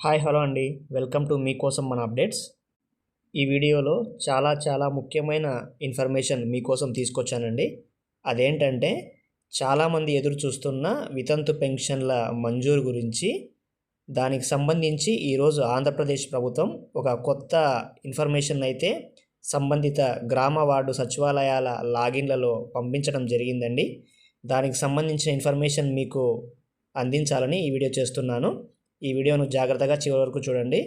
Hi hello అండి. Welcome to మీకోసం మన అప్డేట్స్. ఈ వీడియోలో చాలా ముఖ్యమైన ఇన్ఫర్మేషన్ మీకోసం తీసుకొచ్చానండి. అదేంటంటే చాలామంది ఎదురు చూస్తున్న వితంతు పెన్షన్ల మంజూరు గురించి. దానికి సంబంధించి ఈరోజు ఆంధ్రప్రదేశ్ ప్రభుత్వం ఒక కొత్త ఇన్ఫర్మేషన్ అయితే సంబంధిత గ్రామ వార్డు సచివాలయాల లాగిన్లలో పంపించడం జరిగిందండి. దానికి సంబంధించిన ఇన్ఫర్మేషన్ మీకు అందించాలని ఈ వీడియో చేస్తున్నాను. ఈ వీడియోను జాగ్రత్తగా చివరి వరకు చూడండి,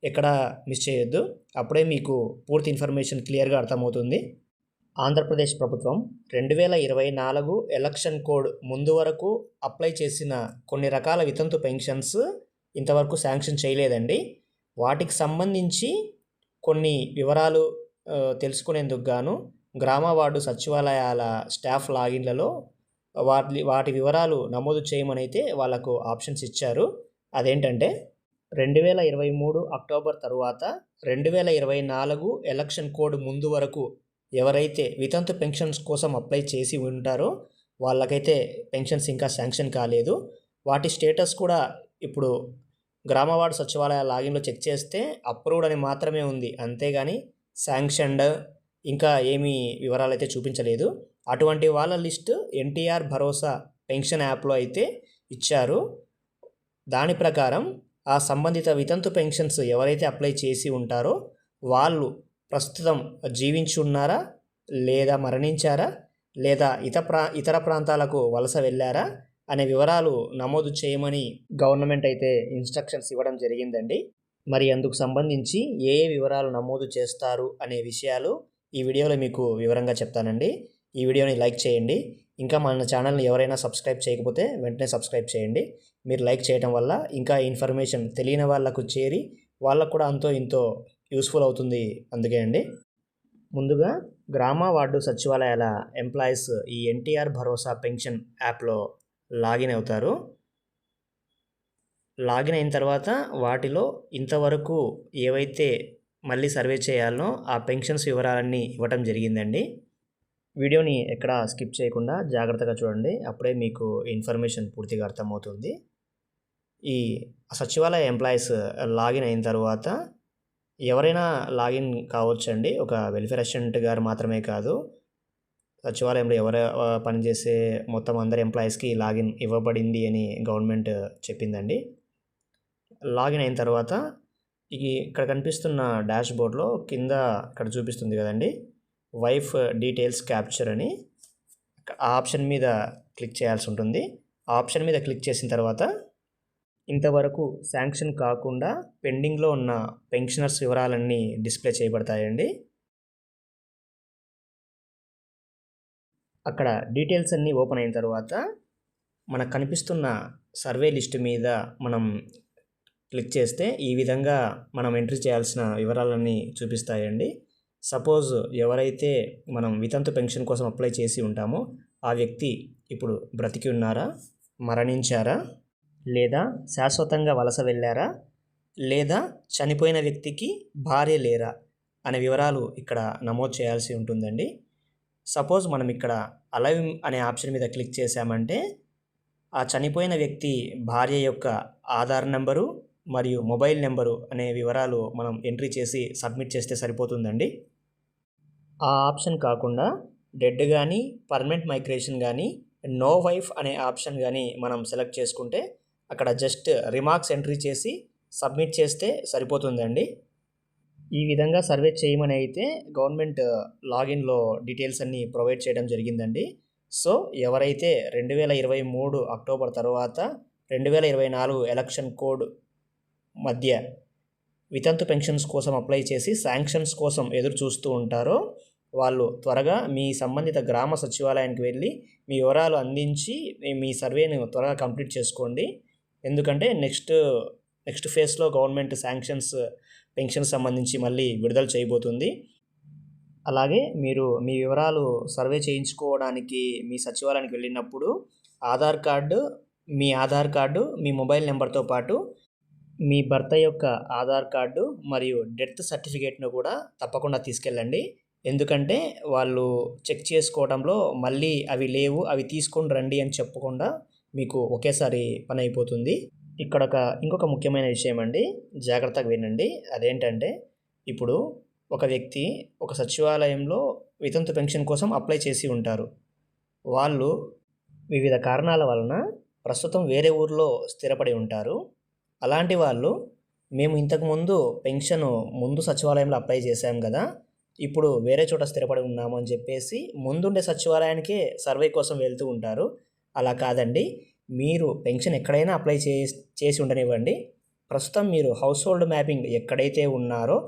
ఎక్కడ మిస్ చేయొద్దు. అప్పుడే మీకు పూర్తి ఇన్ఫర్మేషన్ క్లియర్గా అర్థమవుతుంది. ఆంధ్రప్రదేశ్ ప్రభుత్వం 2024 ఎలక్షన్ కోడ్ ముందు వరకు అప్లై చేసిన కొన్ని రకాల వితంతు పెన్షన్స్ ఇంతవరకు శాంక్షన్ చేయలేదండి. వాటికి సంబంధించి కొన్ని వివరాలు తెలుసుకునేందుకు గాను గ్రామ వార్డు సచివాలయాల స్టాఫ్ లాగిన్లలో వాటి వివరాలు నమోదు చేయమని అయితే వాళ్ళకు ఆప్షన్స్ ఇచ్చారు. అదేంటంటే 2023 అక్టోబర్ తరువాత 2024 ఎలక్షన్ కోడ్ ముందు వరకు ఎవరైతే వితంతు పెన్షన్స్ కోసం అప్లై చేసి ఉంటారో వాళ్ళకైతే పెన్షన్స్ ఇంకా శాంక్షన్ కాలేదు. వాటి స్టేటస్ కూడా ఇప్పుడు గ్రామ వార్డు సచివాలయ లాగిన్లో చెక్ చేస్తే అప్రూవ్డ్ అని మాత్రమే ఉంది, అంతేగాని శాంక్షన్డ్ ఇంకా ఏమీ వివరాలు అయితే చూపించలేదు. అటువంటి వాళ్ళ లిస్టు ఎన్టీఆర్ భరోసా పెన్షన్ యాప్లో అయితే ఇచ్చారు. దాని ప్రకారం ఆ సంబంధిత వితంతు పెన్షన్స్ ఎవరైతే అప్లై చేసి ఉంటారో వాళ్ళు ప్రస్తుతం జీవించి ఉన్నారా, లేదా మరణించారా, లేదా ఇతర ప్రాంతాలకు వలస వెళ్ళారా అనే వివరాలు నమోదు చేయమని గవర్నమెంట్ అయితే ఇన్స్ట్రక్షన్స్ ఇవ్వడం జరిగిందండి. మరి అందుకు సంబంధించి ఏ వివరాలు నమోదు చేస్తారు అనే విషయాలు ఈ వీడియోలో మీకు వివరంగా చెప్తానండి. ఈ వీడియోని లైక్ చేయండి. ఇంకా మన ఛానల్ని ఎవరైనా సబ్స్క్రైబ్ చేయకపోతే వెంటనే సబ్స్క్రైబ్ చేయండి. మీరు లైక్ చేయడం వల్ల ఇంకా ఇన్ఫర్మేషన్ తెలియని వాళ్ళకు చేరి వాళ్ళకు కూడా అంతో ఇంతో యూస్ఫుల్ అవుతుంది, అందుకే అండి. ముందుగా గ్రామ వార్డు సచివాలయాల ఎంప్లాయీస్ ఈ ఎన్టీఆర్ భరోసా పెన్షన్ యాప్లో లాగిన్ అవుతారు. లాగిన్ అయిన తర్వాత వాటిలో ఇంతవరకు ఏవైతే మళ్ళీ సర్వే చేయాలనో ఆ పెన్షన్స్ వివరాలన్నీ ఇవ్వటం జరిగిందండి. వీడియోని ఎక్కడ స్కిప్ చేయకుండా జాగ్రత్తగా చూడండి, అప్పుడే మీకు ఇన్ఫర్మేషన్ పూర్తిగా అర్థమవుతుంది. ఈ సచివాలయ ఎంప్లాయీస్ లాగిన్ అయిన తర్వాత ఎవరైనా లాగిన్ కావచ్చండి. ఒక వెల్ఫేర్ అసిస్టెంట్ గారు మాత్రమే కాదు, సచివాలయంలో ఎవరు పనిచేసే మొత్తం అందరి ఎంప్లాయీస్కి లాగిన్ ఇవ్వబడింది అని గవర్నమెంట్ చెప్పిందండి. లాగిన్ అయిన తర్వాత ఇక్కడ కనిపిస్తున్న డాష్ బోర్డ్లో కింద ఇక్కడ చూపిస్తుంది కదండి, వైఫ్ డీటెయిల్స్ క్యాప్చర్ అని, ఆ ఆప్షన్ మీద క్లిక్ చేయాల్సి ఉంటుంది. ఆ ఆప్షన్ మీద క్లిక్ చేసిన తర్వాత ఇంతవరకు శాంక్షన్ కాకుండా పెండింగ్లో ఉన్న పెన్షనర్స్ వివరాలన్నీ డిస్ప్లే చేయబడతాయండి. అక్కడ డీటెయిల్స్ అన్నీ ఓపెన్ అయిన తర్వాత మనకు కనిపిస్తున్న సర్వే లిస్ట్ మీద మనం క్లిక్ చేస్తే ఈ విధంగా మనం ఎంట్రీ చేయాల్సిన వివరాలన్నీ చూపిస్తాయండి. సపోజ్ ఎవరైతే మనం వితంతు పెన్షన్ కోసం అప్లై చేసి ఉంటామో ఆ వ్యక్తి ఇప్పుడు బ్రతికి ఉన్నారా, మరణించారా, లేదా శాశ్వతంగా వలస వెళ్ళారా, లేదా చనిపోయిన వ్యక్తికి భార్య లేరా అనే వివరాలు ఇక్కడ నమోదు చేయాల్సి ఉంటుందండి. సపోజ్ మనం ఇక్కడ అలైవ్ అనే ఆప్షన్ మీద క్లిక్ చేశామంటే ఆ చనిపోయిన వ్యక్తి భార్య యొక్క ఆధార్ నెంబరు మరియు మొబైల్ నెంబరు అనే వివరాలు మనం ఎంట్రీ చేసి సబ్మిట్ చేస్తే సరిపోతుందండి. ఆ ఆప్షన్ కాకుండా డెడ్ కానీ, పర్మనెంట్ మైగ్రేషన్ కానీ, నో వైఫ్ అనే ఆప్షన్ కానీ మనం సెలెక్ట్ చేసుకుంటే అక్కడ జస్ట్ రిమార్క్స్ ఎంట్రీ చేసి సబ్మిట్ చేస్తే సరిపోతుందండి. ఈ విధంగా సర్వే చేయమని అయితే గవర్నమెంట్ లాగిన్లో డీటెయిల్స్ అన్నీ ప్రొవైడ్ చేయడం జరిగిందండి. సో ఎవరైతే 2023 అక్టోబర్ తర్వాత 2024 ఎలక్షన్ కోడ్ మధ్య వితంతు పెన్షన్స్ కోసం అప్లై చేసి శాంక్షన్స్ కోసం ఎదురు చూస్తూ ఉంటారో వాళ్ళు త్వరగా మీ సంబంధిత గ్రామ సచివాలయానికి వెళ్ళి మీ వివరాలు అందించి మీ సర్వేను త్వరగా కంప్లీట్ చేసుకోండి. ఎందుకంటే నెక్స్ట్ ఫేజ్లో గవర్నమెంట్ శాంక్షన్స్ పెన్షన్ సంబంధించి మళ్ళీ విడుదల చేయబోతుంది. అలాగే మీరు మీ వివరాలు సర్వే చేయించుకోవడానికి మీ సచివాలయానికి వెళ్ళినప్పుడు ఆధార్ కార్డు, మీ మొబైల్ నెంబర్తో పాటు మీ భర్త యొక్క ఆధార్ కార్డు మరియు డెత్ సర్టిఫికేట్ను కూడా తప్పకుండా తీసుకెళ్ళండి. ఎందుకంటే వాళ్ళు చెక్ చేసుకోవడంలో మళ్ళీ అవి లేవు, అవి తీసుకొని రండి అని చెప్పకుండా మీకు ఒకేసారి పని అయిపోతుంది. ఇక్కడ ఇంకొక ముఖ్యమైన విషయం అండి, జాగ్రత్తగా వినండి. అదేంటంటే ఇప్పుడు ఒక వ్యక్తి ఒక సచివాలయంలో వితంతు పెన్షన్ కోసం అప్లై చేసి ఉంటారు. వాళ్ళు వివిధ కారణాల వలన ప్రస్తుతం వేరే ఊర్లో స్థిరపడి ఉంటారు. అలాంటి వాళ్ళు మేము ఇంతకుముందు పెన్షను ముందు సచివాలయంలో అప్లై చేశాం కదా, ఇప్పుడు వేరే చోట స్థిరపడి ఉన్నాము అని చెప్పేసి ముందుండే సచివాలయానికే సర్వే కోసం వెళ్తూ ఉంటారు. అలా కాదండి, మీరు పెన్షన్ ఎక్కడైనా అప్లై చేసి ఉండనివ్వండి. ప్రస్తుతం మీరు హౌస్ హోల్డ్ మ్యాపింగ్ ఎక్కడైతే ఉన్నారో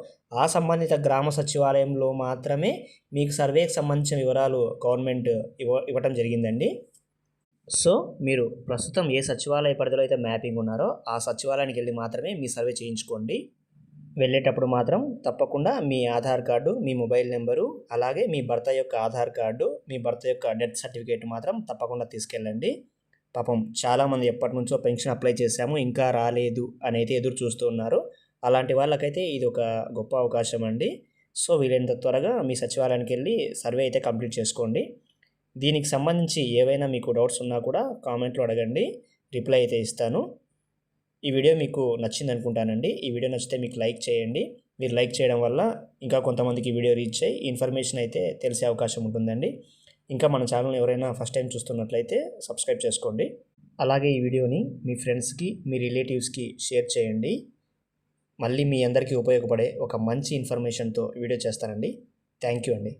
ఆ సంబంధిత గ్రామ సచివాలయంలో మాత్రమే మీకు సర్వేకి సంబంధించిన వివరాలు గవర్నమెంట్ ఇవ్వటం జరిగిందండి. సో మీరు ప్రస్తుతం ఏ సచివాలయ పరిధిలో అయితే మ్యాపింగ్ ఉన్నారో ఆ సచివాలయానికి వెళ్ళి మాత్రమే మీ సర్వే చేయించుకోండి. వెళ్ళేటప్పుడు మాత్రం తప్పకుండా మీ ఆధార్ కార్డు, మీ మొబైల్ నెంబరు, అలాగే మీ భర్త యొక్క ఆధార్ కార్డు, మీ భర్త యొక్క డెత్ సర్టిఫికేట్ మాత్రం తప్పకుండా తీసుకెళ్ళండి. పాపం చాలామంది ఎప్పటి నుంచో పెన్షన్ అప్లై చేశాము ఇంకా రాలేదు అని అయితే ఎదురు చూస్తూ ఉన్నారు. అలాంటి వాళ్ళకైతే ఇది ఒక గొప్ప అవకాశం అండి. సో వీలైనంత త్వరగా మీ సచివాలయానికి వెళ్ళి సర్వే అయితే కంప్లీట్ చేసుకోండి. దీనికి సంబంధించి ఏవైనా మీకు డౌట్స్ ఉన్నా కూడా కామెంట్లో అడగండి, రిప్లై అయితే ఇస్తాను. ఈ వీడియో మీకు నచ్చింది అనుకుంటానండి. ఈ వీడియో నచ్చితే మీకు లైక్ చేయండి. మీరు లైక్ చేయడం వల్ల ఇంకా కొంతమందికి వీడియో రీచ్ అయ్యి ఇన్ఫర్మేషన్ అయితే తెలిసే అవకాశం ఉంటుందండి. ఇంకా మన ఛానల్ని ఎవరైనా ఫస్ట్ టైం చూస్తున్నట్లయితే సబ్స్క్రైబ్ చేసుకోండి. అలాగే ఈ వీడియోని మీ ఫ్రెండ్స్కి, మీ రిలేటివ్స్కి షేర్ చేయండి. మళ్ళీ మీ అందరికీ ఉపయోగపడే ఒక మంచి ఇన్ఫర్మేషన్తో వీడియో చేస్తానండి. థ్యాంక్ యూ అండి.